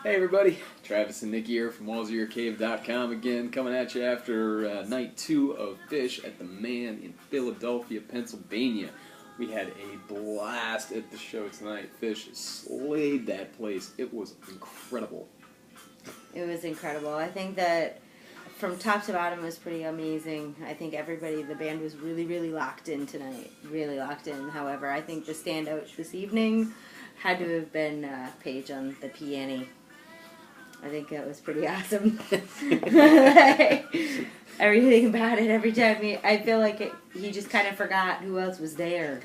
Hey everybody, Travis and Nikki here from wallsofyourcave.com again, coming at you after night 2 of Phish at the Mann in Philadelphia, Pennsylvania. We had a blast at the show tonight. Phish slayed that place. It was incredible. It was incredible. I think that from top to bottom was pretty amazing. I think everybody, the band was really locked in tonight. Really locked in. However, I think the standout this evening had to have been Paige on the piano. I think that was pretty awesome. Everything about it, every time I feel like he just kind of forgot who else was there.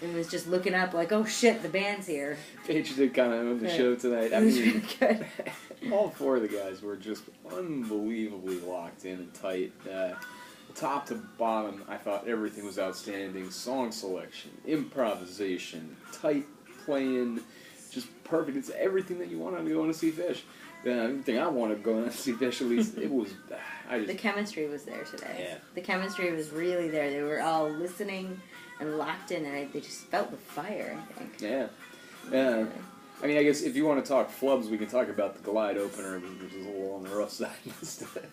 And was just looking up like, oh shit, the band's here. Paige did kind of own the show tonight. It was really good. All 4 of the guys were just unbelievably locked in and tight. Top to bottom, I thought everything was outstanding. Song selection, improvisation, tight playing, just perfect. It's everything that you want to go and see Phish. Everything I want to go and see Phish, at least it was. The chemistry was there today. Yeah. The chemistry was really there. They were all listening and locked in, and they just felt the fire, I think. Yeah. I mean, I guess if you want to talk flubs, we can talk about the Glide opener, which is a little on the rough side.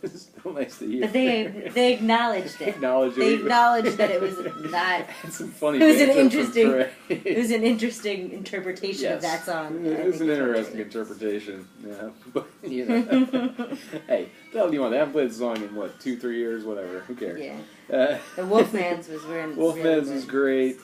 It's still nice to hear. But they acknowledged it. They acknowledged that it was not. It's some funny. It was an interesting. It was an interesting interpretation of that song. It was an interesting interpretation. Yeah, but you know, hey, the hell do you want? They haven't played the song in what 2-3 years, whatever. Who cares? Yeah. The Wolfman's was wearing. Wolfman's was great.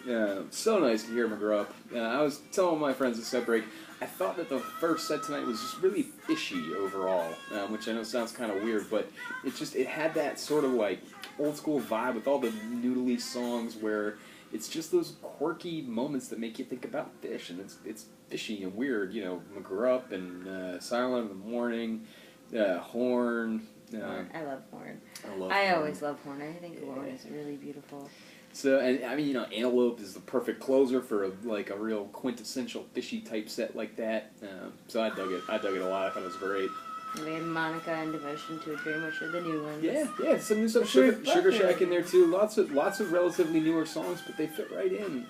So nice to hear McGrupp. I was telling my friends at set break, I thought that the first set tonight was just really fishy overall, which I know sounds kind of weird, but it had that sort of like old school vibe with all the noodly songs where it's just those quirky moments that make you think about Phish, and it's fishy and weird, you know, McGrupp and Silent in the Morning, Horn. I love Horn. I always love Horn. I think Horn is really beautiful. So, and I mean, you know, Antelope is the perfect closer for a real quintessential Fishy type set like that. So I dug it. I dug it a lot. I thought it was great. We had Monica and Devotion to a Dream, which are the new ones. Yeah, some new stuff. Sugar Shack in there too. Lots of relatively newer songs, but they fit right in.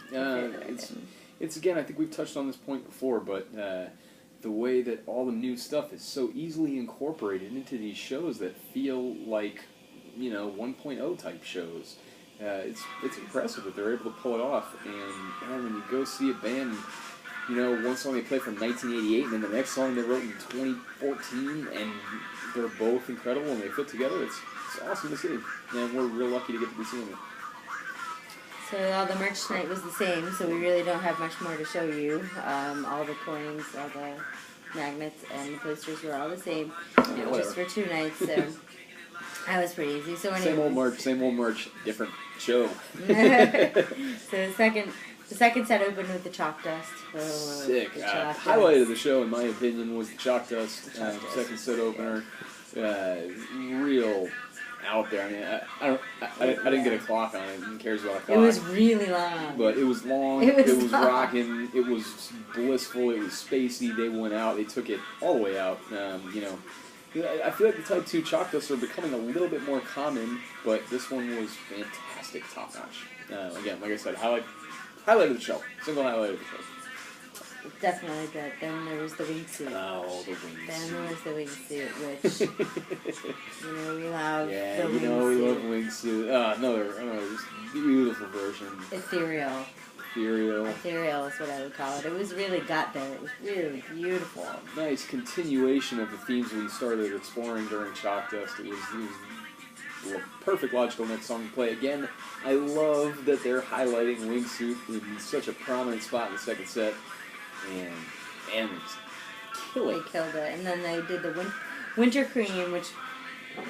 It's again, I think we've touched on this point before, but the way that all the new stuff is so easily incorporated into these shows that feel like, you know, 1.0 type shows. It's impressive that they're able to pull it off, and man, when you go see a band, you know, one song they play from 1988, and then the next song they wrote in 2014, and they're both incredible, and they fit together, it's awesome to see, and we're real lucky to get to be seeing it. So all the merch tonight was the same, so we really don't have much more to show you. All the coins, all the magnets, and the posters were all the same, just for 2 nights, so... That was pretty easy. So same old merch, different show. So the second set opened with the Chalk Dust. Sick. Highlight of the show, in my opinion, was the Chalk Dust. Second set opener. Real out there. I mean, I didn't get a clock on it. Who cares about a clock? It was really long. But it was long. It was rocking. It was blissful. It was spacey. They went out. They took it all the way out. You know. I feel like the Type 2 Chalk Dusts are becoming a little bit more common, but this one was fantastic, top-notch. Again, like I said, highlight of the show. Single highlight of the show. Definitely good. Then there was the wingsuit. Oh, the wingsuit. Then there was the wingsuit, which, you know, we love the wingsuit. Yeah, you know we love wingsuit. Another just beautiful version. Ethereal. Ethereal is what I would call it. It was really got there. It was really beautiful. Nice continuation of the themes we started exploring during Chalk Dust. It was a perfect logical next song to play. Again, I love that they're highlighting Wingsuit in such a prominent spot in the second set. And they killed it. And then they did the Winter Cream, which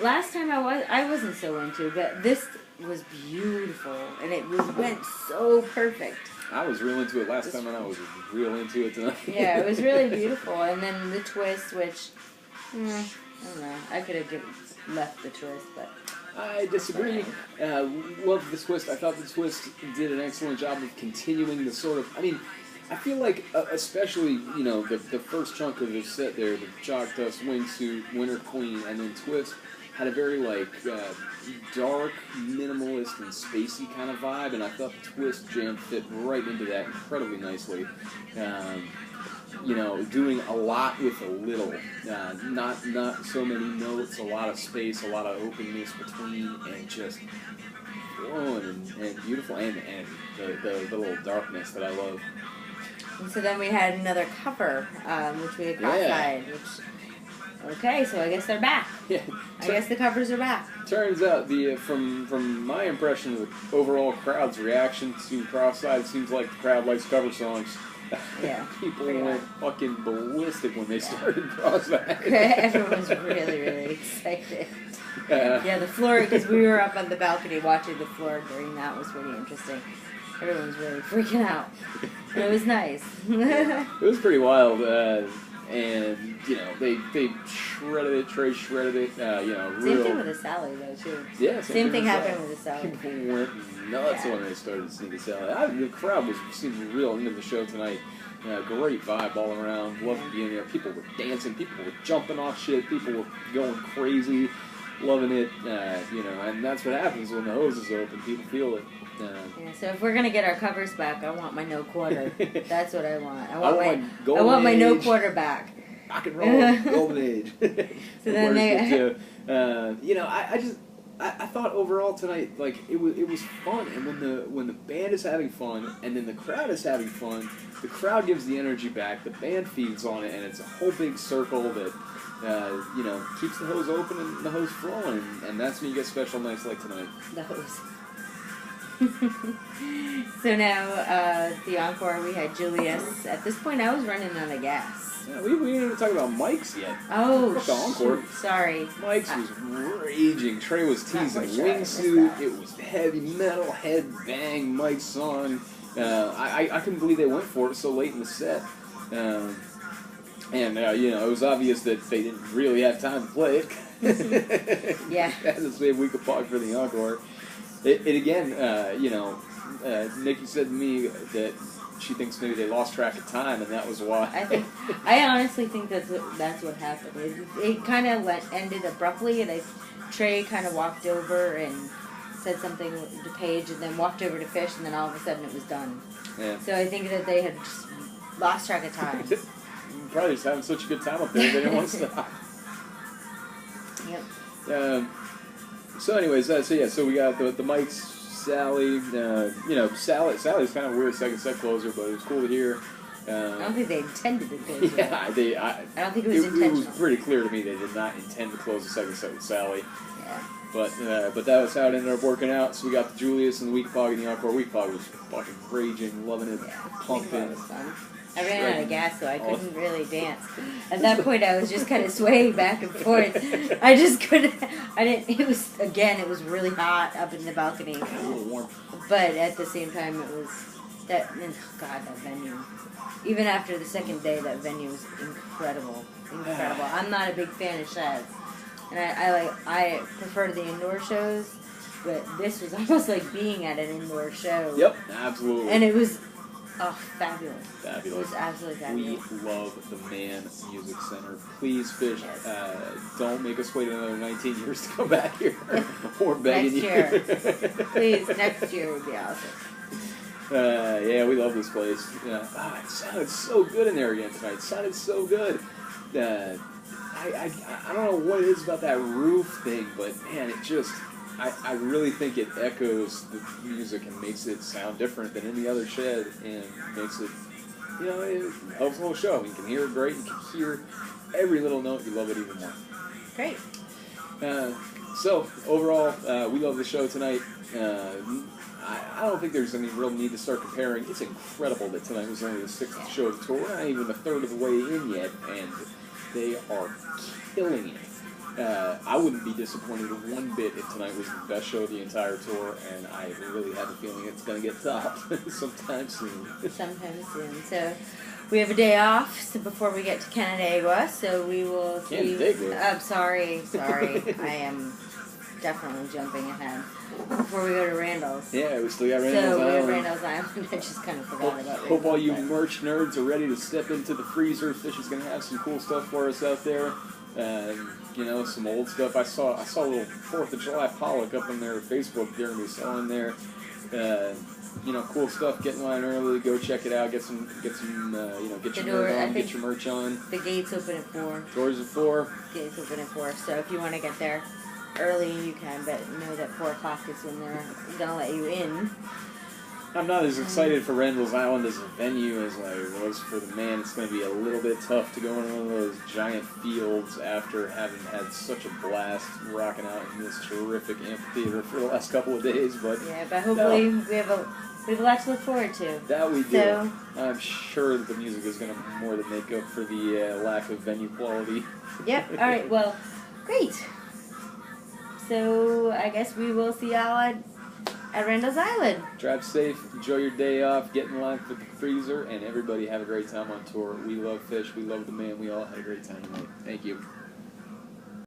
last time I wasn't so into, but this was beautiful, and it went so perfect. I was real into it last time, and I was real into it tonight. Yeah, it was really beautiful. And then the twist, which, I don't know, I could have left the twist, but... I disagree. Loved the twist. I thought the twist did an excellent job of continuing the sort of... I mean, I feel like, especially, you know, the first chunk of the set there, the Chalk Dust, Wingsuit, Winter Queen, and then Twist, had a very, like, dark, minimalist, and spacey kind of vibe, and I thought the Twist jam fit right into that incredibly nicely. doing a lot with a little. Not so many notes, a lot of space, a lot of openness between, and just flowing and beautiful, and the little darkness that I love. And so then we had another cover, which we had cross-eyed, okay, so I guess they're back. Yeah. I guess the covers are back. Turns out, from my impression of the overall crowd's reaction to Cross-Eyed, seems like the crowd likes cover songs. Yeah. People went fucking ballistic when they started Cross-Eyed. Everyone was really, really excited. Yeah, the floor, because we were up on the balcony watching the floor during that, was really interesting. Everyone was really freaking out. But it was nice. It was pretty wild. And, they shredded it, Trey shredded it, Same thing with the Sally, though, too. Yeah, same thing happened with the Sally. People went nuts when they started to see the Sally. The crowd seemed real into the show tonight. Great vibe all around. Loved being there. People were dancing. People were jumping off shit. People were going crazy. Loving it. And that's what happens when the hose is open. People feel it. So if we're gonna get our covers back, I want my no quarter. That's what I want. I want my no quarter back. Rock and roll, golden age. So then they, I thought overall tonight, like it was fun, and when the band is having fun, and then the crowd is having fun, the crowd gives the energy back, the band feeds on it, and it's a whole big circle that keeps the hose open and the hose flowing, and that's when you get special nights like tonight. The hose. So now, the encore, we had Julius. At this point, I was running out of gas. Yeah, we didn't even talk about Mike's yet. Oh, the encore. Sorry. Mike's was raging. Trey was teasing Wingsuit. It was heavy metal, head bang, Mike's song. I couldn't believe they went for it so late in the set. It was obvious that they didn't really have time to play it. Yeah. Had to save Week of Pog for the encore. Again, Nikki said to me that she thinks maybe they lost track of time, and that was why. I honestly think that's what happened. It kind of ended abruptly, and Trey kind of walked over and said something to Paige, and then walked over to Phish, and then all of a sudden it was done. Yeah. So I think that they had just lost track of time. Probably just having such a good time up there, they didn't want to stop. Yep. So anyways, so we got the Mike's, Sally. Sally's kind of a weird second set closer, but it was cool to hear. I don't think they intended to close it. Yeah, I don't think it was intentional. It was pretty clear to me they did not intend to close the second set with Sally. Yeah. But that was how it ended up working out. So we got the Julius and the Week Pog and the encore. Week Pog was fucking raging, loving it, pumping. It was fun. I ran out of gas, so I couldn't really dance. At that point, I was just kind of swaying back and forth. I just couldn't. It was really hot up in the balcony. A little warm. But at the same time, it was that venue. Even after the second day, that venue was incredible. I'm not a big fan of sheds, and I prefer the indoor shows. But this was almost like being at an indoor show. Yep, absolutely. And it was. Oh, fabulous. Fabulous. It was absolutely fabulous. We love the Mann Music Center. Please, Phish, don't make us wait another 19 years to come back here. We're begging you. Next year. Please, next year would be awesome. We love this place. It sounded so good in there again tonight. It sounded so good. I don't know what it is about that roof thing, but man, it just... I really think it echoes the music and makes it sound different than any other shed, and makes it, it helps the whole show. You can hear it great, you can hear every little note, you love it even more. Great. So, overall, we love the show tonight. I don't think there's any real need to start comparing. It's incredible that tonight was only the 6th show of the tour. We're not even a third of the way in yet, and they are killing it. I wouldn't be disappointed one bit if tonight was the best show of the entire tour, and I really have a feeling it's going to get topped sometime soon. So we have a day off before we get to Canandaigua, so we will see. I'm sorry. I am definitely jumping ahead. Before we go to Randall's. Yeah, we still got Randall's Island. So we have Randall's Island. I just kind of forgot about it. Hope all you merch nerds are ready to step into the freezer. Phish is going to have some cool stuff for us out there. Some old stuff. I saw a little 4th of July Pollock up on their Facebook during me selling there. cool stuff. Get in line early. Go check it out. Get some get your merch on. Get your merch on. The gates open at 4. Doors at 4. Gates open at 4. So if you want to get there early, you can. But know that 4 o'clock is when they're gonna let you in. I'm not as excited for Randall's Island as a venue as I was for the Man. It's going to be a little bit tough to go in one of those giant fields after having had such a blast rocking out in this terrific amphitheater for the last couple of days. But but hopefully we have a lot to look forward to. That we do. So, I'm sure that the music is going to more than make up for the lack of venue quality. Yep. All right. Well, great. So I guess we will see y'all at Randall's Island. Drive safe, enjoy your day off, get in line for the freezer, and everybody have a great time on tour. We love Phish, we love the Man, we all had a great time tonight. Thank you.